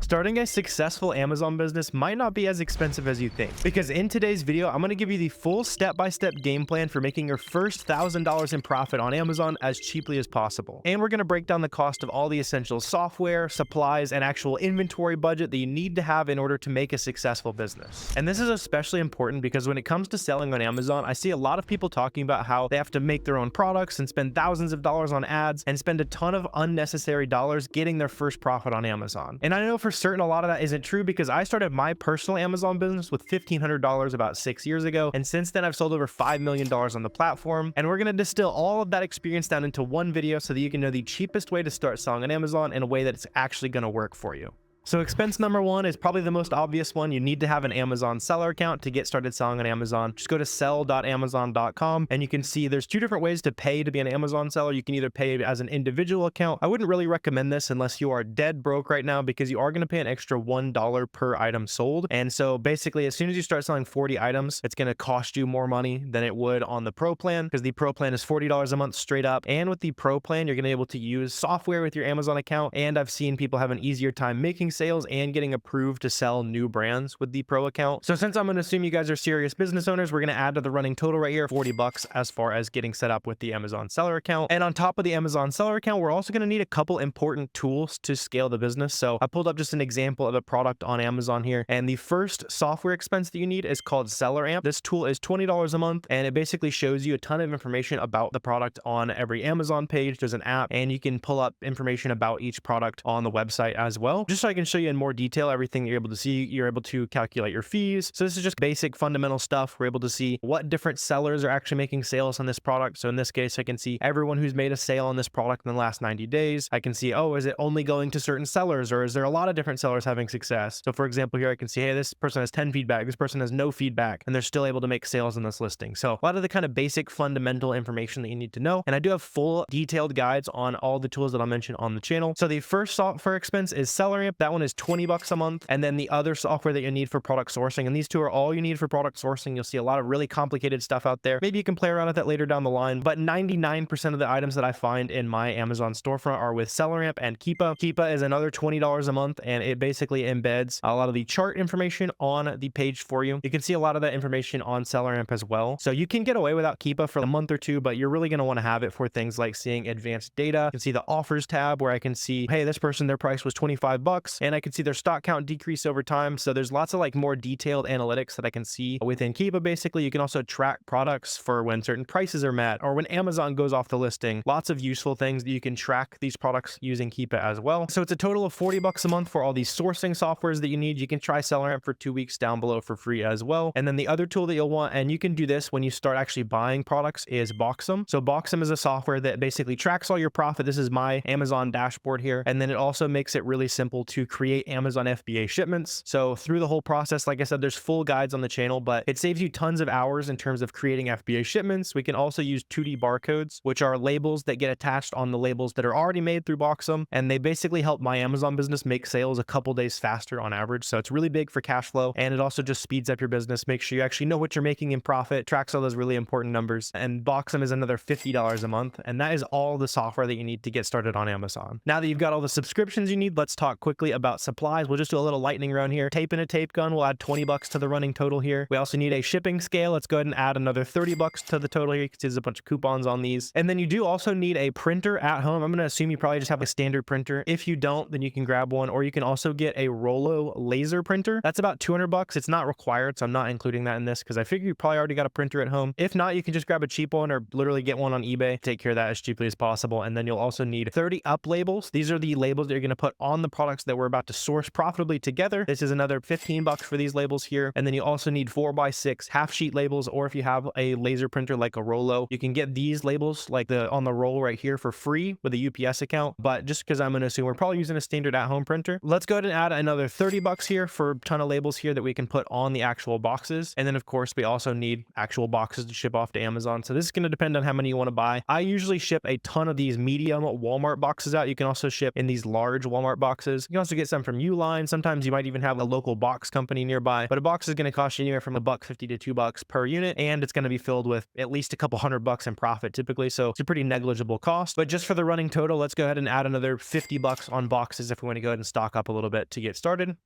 Starting a successful Amazon business might not be as expensive as you think, because in today's video, I'm going to give you the full step-by-step game plan for making your first $1,000 in profit on Amazon as cheaply as possible. And we're going to break down the cost of all the essential software, supplies, and actual inventory budget that you need to have in order to make a successful business. And this is especially important because when it comes to selling on Amazon, I see a lot of people talking about how they have to make their own products and spend thousands of dollars on ads and spend a ton of unnecessary dollars getting their first profit on Amazon. And I know for certain a lot of that isn't true because I started my personal Amazon business with $1,500 about 6 years ago, and since then I've sold over $5 million on the platform. And we're going to distill all of that experience down into one video so that you can know the cheapest way to start selling on Amazon in a way that it's actually going to work for you. So expense number one is probably the most obvious one. You need to have an Amazon seller account to get started selling on Amazon. Just go to sell.amazon.com and you can see there's two different ways to pay to be an Amazon seller. You can either pay as an individual account. I wouldn't really recommend this unless you are dead broke right now because you are going to pay an extra $1 per item sold. And so basically, as soon as you start selling 40 items, it's going to cost you more money than it would on the Pro plan because the Pro plan is $40 a month straight up. And with the Pro plan, you're going to be able to use software with your Amazon account. And I've seen people have an easier time making sales and getting approved to sell new brands with the Pro account. So since I'm going to assume you guys are serious business owners, we're going to add to the running total right here $40 as far as getting set up with the Amazon seller account. And on top of the Amazon seller account, we're also going to need a couple important tools to scale the business. So I pulled up just an example of a product on Amazon here. And the first software expense that you need is called SellerAmp. This tool is $20 a month and it basically shows you a ton of information about the product on every Amazon page. There's an app and you can pull up information about each product on the website as well, just so I can show you in more detail everything you're able to see. You're able to calculate your fees. So this is just basic fundamental stuff. We're able to see what different sellers are actually making sales on this product. So in this case, I can see everyone who's made a sale on this product in the last 90 days. I can see, oh, is it only going to certain sellers or is there a lot of different sellers having success? So for example, here I can see, hey, this person has 10 feedback. This person has no feedback and they're still able to make sales on this listing. So a lot of the kind of basic fundamental information that you need to know. And I do have full detailed guides on all the tools that I'll mention on the channel. So the first software expense is SellerAmp. That one is $20 a month. And then the other software that you need for product sourcing, and these two are all you need for product sourcing. You'll see a lot of really complicated stuff out there. Maybe you can play around with that later down the line, but 99% of the items that I find in my Amazon storefront are with SellerAmp and Keepa. Keepa is another $20 a month, and it basically embeds a lot of the chart information on the page for you. You can see a lot of that information on SellerAmp as well. So you can get away without Keepa for a month or two, but you're really going to want to have it for things like seeing advanced data. You can see the offers tab where I can see, hey, this person, their price was $25, and I can see their stock count decrease over time. So there's lots of like more detailed analytics that I can see within Keepa. Basically, you can also track products for when certain prices are met or when Amazon goes off the listing. Lots of useful things that you can track these products using Keepa as well. So it's a total of $40 a month for all these sourcing softwares that you need. You can try SellerAmp for 2 weeks down below for free as well. And then the other tool that you'll want, and you can do this when you start actually buying products, is Boxum. So Boxum is a software that basically tracks all your profit. This is my Amazon dashboard here. And then it also makes it really simple to create Amazon FBA shipments. So through the whole process, like I said, there's full guides on the channel, but it saves you tons of hours in terms of creating FBA shipments. We can also use 2D barcodes, which are labels that get attached on the labels that are already made through Boxum. And they basically help my Amazon business make sales a couple days faster on average. So it's really big for cash flow. And it also just speeds up your business. Make sure you actually know what you're making in profit, tracks all those really important numbers. And Boxum is another $50 a month. And that is all the software that you need to get started on Amazon. Now that you've got all the subscriptions you need, let's talk quickly about supplies. We'll just do a little lightning round here. Tape and a tape gun, we'll add $20 to the running total here. We also need a shipping scale. Let's go ahead and add another $30 to the total here. You can see there's a bunch of coupons on these. And then you do also need a printer at home. I'm going to assume you probably just have a standard printer. If you don't, then you can grab one, or you can also get a Rollo laser printer. That's about $200. It's not required, so I'm not including that in this because I figure you probably already got a printer at home. If not, you can just grab a cheap one or literally get one on eBay. Take care of that as cheaply as possible. And then you'll also need 30 up labels. These are the labels that you're going to put on the products that we're about to source profitably together. This is another $15 for these labels here. And then you also need 4x6 half sheet labels, or if you have a laser printer like a Rollo, you can get these labels like the on the roll right here for free with a UPS account. But just because I'm going to assume we're probably using a standard at-home printer, let's go ahead and add another $30 here for a ton of labels here that we can put on the actual boxes. And then of course we also need actual boxes to ship off to Amazon. So this is going to depend on how many you want to buy. I usually ship a ton of these medium Walmart boxes out. You can also ship in these large Walmart boxes. You can also get some from Uline. Sometimes you might even have a local box company nearby, but a box is going to cost you anywhere from $1.50 to $2 per unit, and it's going to be filled with at least a couple $100 in profit typically. So it's a pretty negligible cost. But just for the running total, let's go ahead and add another $50 on boxes if we want to go ahead and stock up a little bit to get started.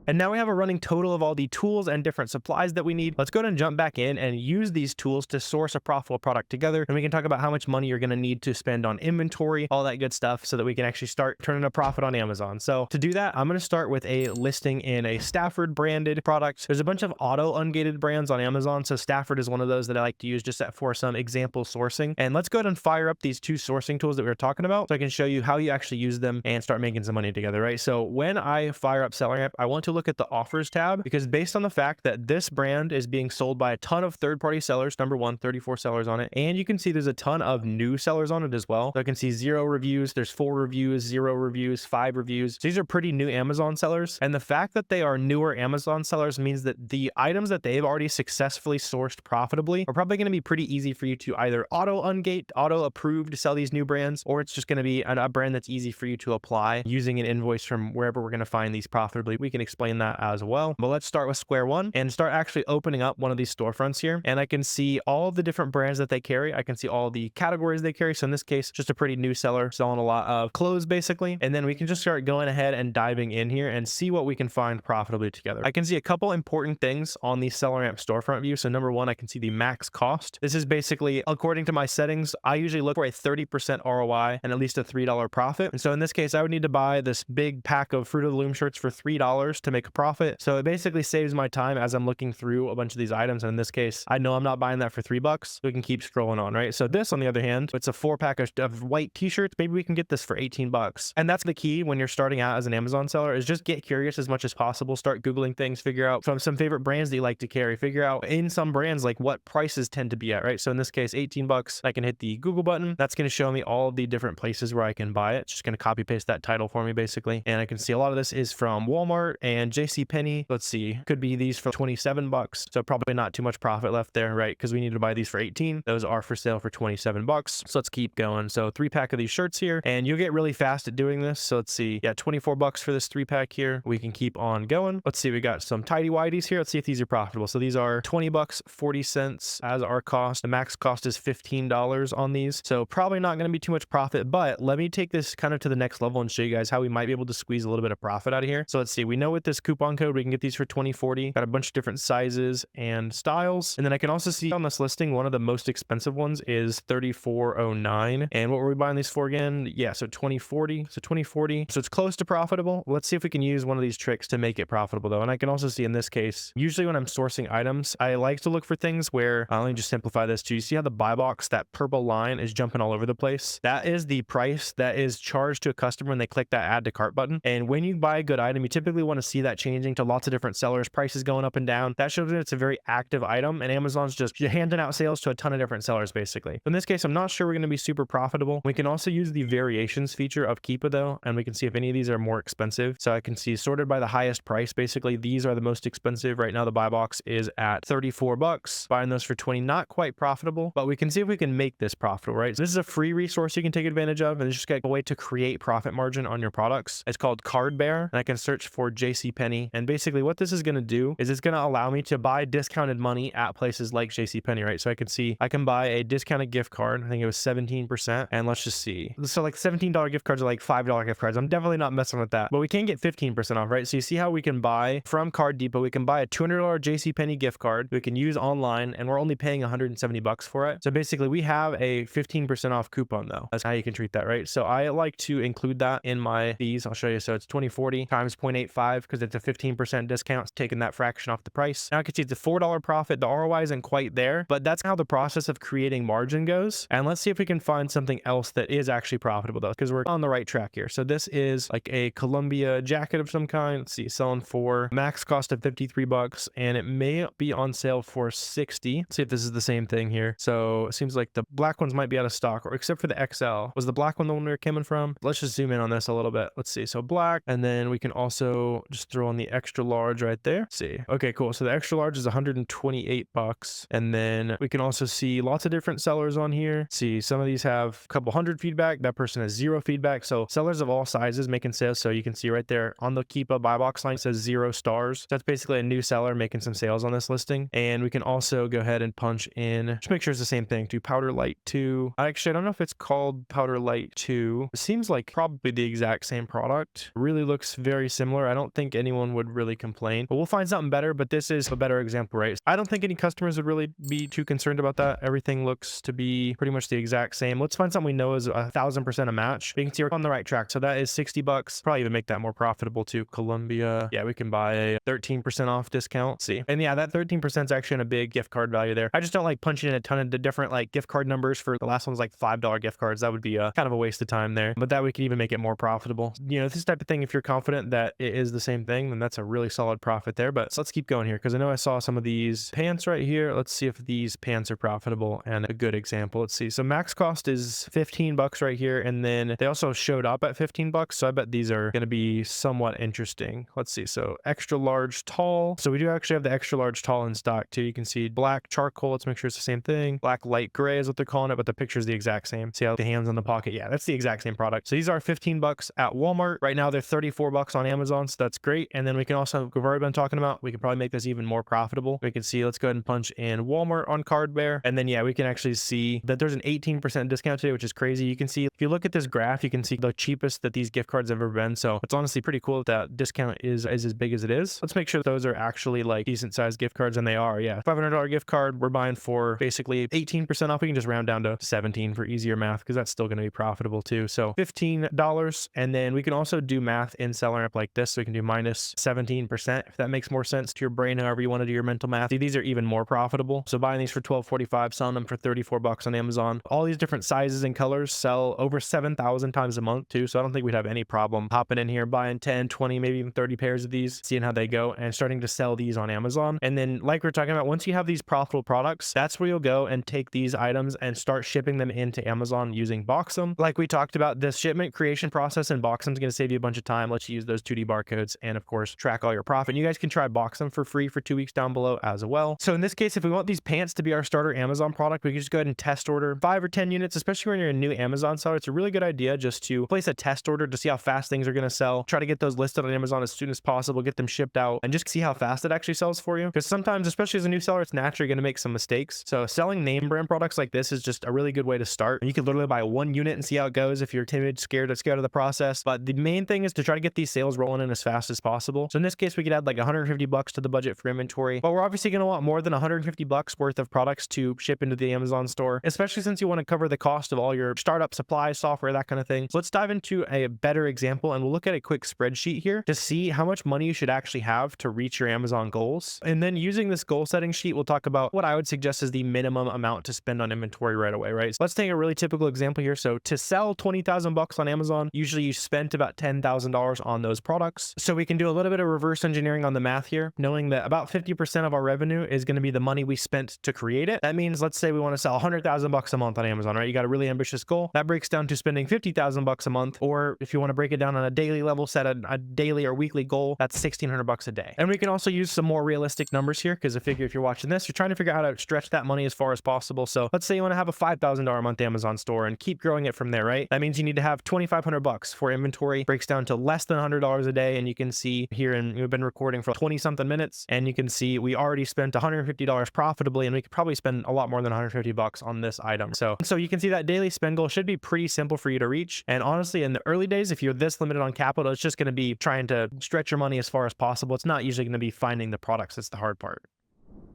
And now we have a running total of all the tools and different supplies that we need. Let's go ahead and jump back in and use these tools to source a profitable product together. And we can talk about how much money you're going to need to spend on inventory, all that good stuff, so that we can actually start turning a profit on Amazon. So to do that, I'm going to start with a listing in a Stafford branded product. There's a bunch of auto-ungated brands on Amazon. So Stafford is one of those that I like to use just for some example sourcing. And let's go ahead and fire up these two sourcing tools that we were talking about so I can show you how you actually use them and start making some money together, right? So when I fire up SellerAmp, I want to look at the offers tab, because based on the fact that this brand is being sold by a ton of third-party sellers, number one, 34 sellers on it, and you can see there's a ton of new sellers on it as well. So I can see 0 reviews, there's 4 reviews, 0 reviews, 5 reviews. So these are pretty new Amazon sellers, and the fact that they are newer Amazon sellers means that the items that they've already successfully sourced profitably are probably going to be pretty easy for you to either auto-ungate, auto-approve to sell these new brands, or it's just going to be a brand that's easy for you to apply using an invoice from wherever we're going to find these profitably. We can explain that as well. But let's start with square one and start actually opening up one of these storefronts here. And I can see all of the different brands that they carry. I can see all the categories they carry. So in this case, just a pretty new seller selling a lot of clothes basically. And then we can just start going ahead and diving in here and see what we can find profitably together. I can see a couple important things on the SellerAmp storefront view. So number one, I can see the max cost. This is basically, according to my settings, I usually look for a 30% ROI and at least a $3 profit. And so in this case, I would need to buy this big pack of Fruit of the Loom shirts for $3 to make a profit. So it basically saves my time as I'm looking through a bunch of these items. And in this case, I know I'm not buying that for $3. So we can keep scrolling on, right? So this, on the other hand, it's a 4-pack of white t-shirts. Maybe we can get this for $18. And that's the key when you're starting out as an Amazon seller, is just get curious as much as possible. Start Googling things, figure out from some favorite brands that you like to carry, figure out in some brands like what prices tend to be at, right? So in this case, $18, I can hit the Google button. That's going to show me all of the different places where I can buy it. It's just going to copy paste that title for me basically. And I can see a lot of this is from Walmart and JCPenney. Let's see, could be these for $27. So probably not too much profit left there, right? Because we need to buy these for 18. Those are for sale for $27. So let's keep going. So 3-pack of these shirts here, and you'll get really fast at doing this. So let's see, yeah, $24 for this 3-pack here. We can keep on going. Let's see, we got some tidy whities here. Let's see if these are profitable. So these are $20, 40 cents as our cost. The max cost is $15 on these. So probably not going to be too much profit, but let me take this kind of to the next level and show you guys how we might be able to squeeze a little bit of profit out of here. So let's see, we know with this coupon code, we can get these for $20.40. Got a bunch of different sizes and styles. And then I can also see on this listing, one of the most expensive ones is $34.09. And what were we buying these for again? Yeah, so $20.40. So $20.40. So it's close to profitable. Let's see if we can use one of these tricks to make it profitable though. And I can also see in this case, usually when I'm sourcing items, I like to look for things where, let me just simplify this too. You see how the buy box, that purple line is jumping all over the place? That is the price that is charged to a customer when they click that add to cart button. And when you buy a good item, you typically want to see that changing to lots of different sellers, prices going up and down. That shows that it's a very active item, and Amazon's just handing out sales to a ton of different sellers basically. In this case, I'm not sure we're going to be super profitable. We can also use the variations feature of Keepa though, and we can see if any of these are more expensive. So I can see sorted by the highest price. Basically, these are the most expensive. Right now, the buy box is at $34. Buying those for $20, not quite profitable, but we can see if we can make this profitable, right? So this is a free resource you can take advantage of, and it's just a way to create profit margin on your products. It's called Card Bear, and I can search for JCPenney. And basically what this is going to do is it's going to allow me to buy discounted money at places like JCPenney, right? So I can see I can buy a discounted gift card. I think it was 17%. And let's just see. So like $17 gift cards are like $5 gift cards. I'm definitely not messing with that, but we can get 15% off, right? So you see how we can buy from Card Depot. We can buy a $200 JCPenney gift card. We can use online, and we're only paying $170 for it. So basically we have a 15% off coupon though. That's how you can treat that, right? So I like to include that in my fees. I'll show you. So it's 2040 times 0.85 because it's a 15% discount, taking that fraction off the price. Now I can see it's a $4 profit. The ROI isn't quite there, but that's how the process of creating margin goes. And let's see if we can find something else that is actually profitable though, because we're on the right track here. So this is like a Columbia jacket of some kind. Let's see, selling for max cost of $53, and it may be on sale for $60. Let's see if this is the same thing here. So it seems like the black ones might be out of stock, or except for the XL. Was the black one the one we were coming from? Let's just zoom in on this a little bit. Let's see. So black, and then we can also just just throw on the extra large right there. Let's see. Okay, cool. So the extra large is 128 bucks. And then we can also see lots of different sellers on here. See, some of these have a couple hundred feedback. That person has 0 feedback. So sellers of all sizes making sales. So you can see right there on the keep a buy box line, it says 0 stars. So that's basically a new seller making some sales on this listing. And we can also go ahead and punch in, just make sure it's the same thing, to Powder Light 2. Actually, I don't know if it's called Powder Light 2. It seems like probably the exact same product. Really looks very similar. I don't think anyone would really complain, but we'll find something better. But this is a better example, right? I don't think any customers would really be too concerned about that. Everything looks to be pretty much the exact same. Let's find something we know is 1000% a match. You can see we're on the right track. So that is 60 bucks. Probably even make that more profitable too. Columbia. Yeah, we can buy a 13% off discount. See, and yeah, that 13% is actually in a big gift card value there. I just don't like punching in a ton of the different like gift card numbers. For the last one's like $5 gift cards. That would be a kind of a waste of time there, but that we could even make it more profitable. You know, this type of thing, if you're confident that it is the same thing, then that's a really solid profit there. But let's keep going here, because I know I saw some of these pants right here. Let's see if these pants are profitable and a good example. Let's see. So max cost is 15 bucks right here. And then they also showed up at 15 bucks. So I bet these are going to be somewhat interesting. Let's see. So extra large tall. So we do actually have the extra large tall in stock too. You can see black charcoal. Let's make sure it's the same thing. Black light gray is what they're calling it, but the picture is the exact same. See how the hands on the pocket? Yeah, that's the exact same product. So these are 15 bucks at Walmart. Right now they're 34 bucks on Amazon. So that's great. And then we can also, we've already been talking about, we can probably make this even more profitable. We can see, let's go ahead and punch in Walmart on Cardbear. And then, yeah, we can actually see that there's an 18% discount today, which is crazy. You can see, if you look at this graph, you can see the cheapest that these gift cards have ever been. So it's honestly pretty cool that discount is as big as it is. Let's make sure those are actually like decent sized gift cards, and they are. Yeah, $500 gift card we're buying for basically 18% off. We can just round down to 17 for easier math, because that's still going to be profitable too. So $15. And then we can also do math in SellerAmp like this. So we can do minus 17%, if that makes more sense to your brain, however you want to do your mental math. See, these are even more profitable. So buying these for $12.45, selling them for 34 bucks on Amazon. All these different sizes and colors sell over 7,000 times a month too. So I don't think we'd have any problem hopping in here, buying 10, 20, maybe even 30 pairs of these, seeing how they go, and starting to sell these on Amazon. And then, like we're talking about, once you have these profitable products, that's where you'll go and take these items and start shipping them into Amazon using Boxem. Like we talked about, this shipment creation process in Boxem is going to save you a bunch of time, let you use those 2D barcodes, and of course track all your profit. You guys can try Boxem for free for 2 weeks down below as well. So in this case, if we want these pants to be our starter Amazon product, we can just go ahead and test order 5 or 10 units, especially when you're a new Amazon seller. It's a really good idea just to place a test order to see how fast things are going to sell. Try to get those listed on Amazon as soon as possible, get them shipped out, and just see how fast it actually sells for you. Because sometimes, especially as a new seller, it's naturally going to make some mistakes. So selling name brand products like this is just a really good way to start. You could literally buy 1 unit and see how it goes if you're timid, scared of the process. But the main thing is to try to get these sales rolling in as fast as possible. So in this case, we could add like 150 bucks to the budget for inventory, but we're obviously going to want more than 150 bucks worth of products to ship into the Amazon store, especially since you want to cover the cost of all your startup supplies, software, that kind of thing. So let's dive into a better example, and we'll look at a quick spreadsheet here to see how much money you should actually have to reach your Amazon goals. And then using this goal setting sheet, we'll talk about what I would suggest is the minimum amount to spend on inventory right away, right? So let's take a really typical example here. So to sell 20,000 bucks on Amazon, usually you spent about $10,000 on those products. So we can do a little bit of reverse engineering on the math here, knowing that about 50% of our revenue is going to be the money we spent to create it. That means, let's say we want to sell 100,000 bucks a month on Amazon, right? You got a really ambitious goal. That breaks down to spending 50,000 bucks a month. Or if you want to break it down on a daily level, set a daily or weekly goal, that's 1,600 bucks a day. And we can also use some more realistic numbers here, because I figure if you're watching this, you're trying to figure out how to stretch that money as far as possible. So let's say you want to have a $5,000 a month Amazon store and keep growing it from there, right? That means you need to have 2,500 bucks for inventory, breaks down to less than $100 a day. And you can see here, and we've been recording for 20 something minutes, and you can see we already spent $150 profitably, and we could probably spend a lot more than 150 bucks on this item. So you can see that daily spend goal should be pretty simple for you to reach. And honestly, in the early days, if you're this limited on capital, it's just going to be trying to stretch your money as far as possible. It's not usually going to be finding the products. That's the hard part.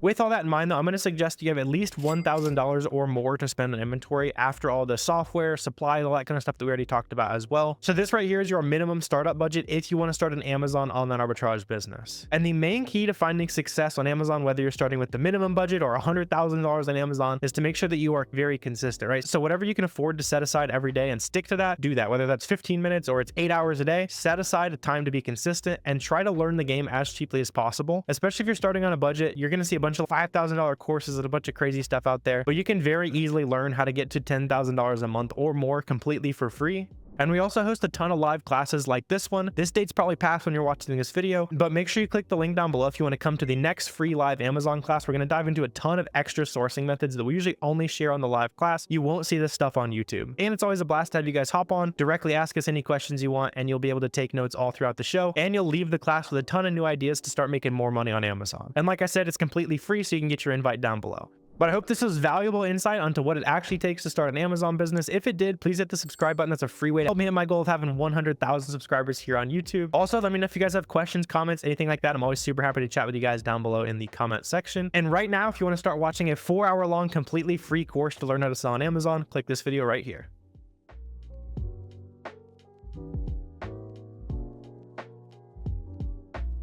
With all that in mind, though, I'm going to suggest you have at least $1,000 or more to spend on inventory after all the software, supplies, all that kind of stuff that we already talked about as well. So this right here is your minimum startup budget if you want to start an Amazon online arbitrage business. And the main key to finding success on Amazon, whether you're starting with the minimum budget or $100,000 on Amazon, is to make sure that you are very consistent, right? So whatever you can afford to set aside every day and stick to that, do that. Whether that's 15 minutes or it's 8 hours a day, set aside a time to be consistent and try to learn the game as cheaply as possible. Especially if you're starting on a budget, you're going to see a bunch of $5,000 courses and a bunch of crazy stuff out there, but you can very easily learn how to get to $10,000 a month or more completely for free. And we also host a ton of live classes like this one. This date's probably past when you're watching this video, but make sure you click the link down below if you want to come to the next free live Amazon class. We're going to dive into a ton of extra sourcing methods that we usually only share on the live class. You won't see this stuff on YouTube. And it's always a blast to have you guys hop on, directly ask us any questions you want, and you'll be able to take notes all throughout the show. And you'll leave the class with a ton of new ideas to start making more money on Amazon. And like I said, it's completely free, so you can get your invite down below. But I hope this was valuable insight onto what it actually takes to start an Amazon business. If it did, please hit the subscribe button. That's a free way to help me hit my goal of having 100,000 subscribers here on YouTube. Also, let me know if you guys have questions, comments, anything like that. I'm always super happy to chat with you guys down below in the comment section. And right now, if you want to start watching a 4-hour-long completely free course to learn how to sell on Amazon, click this video right here.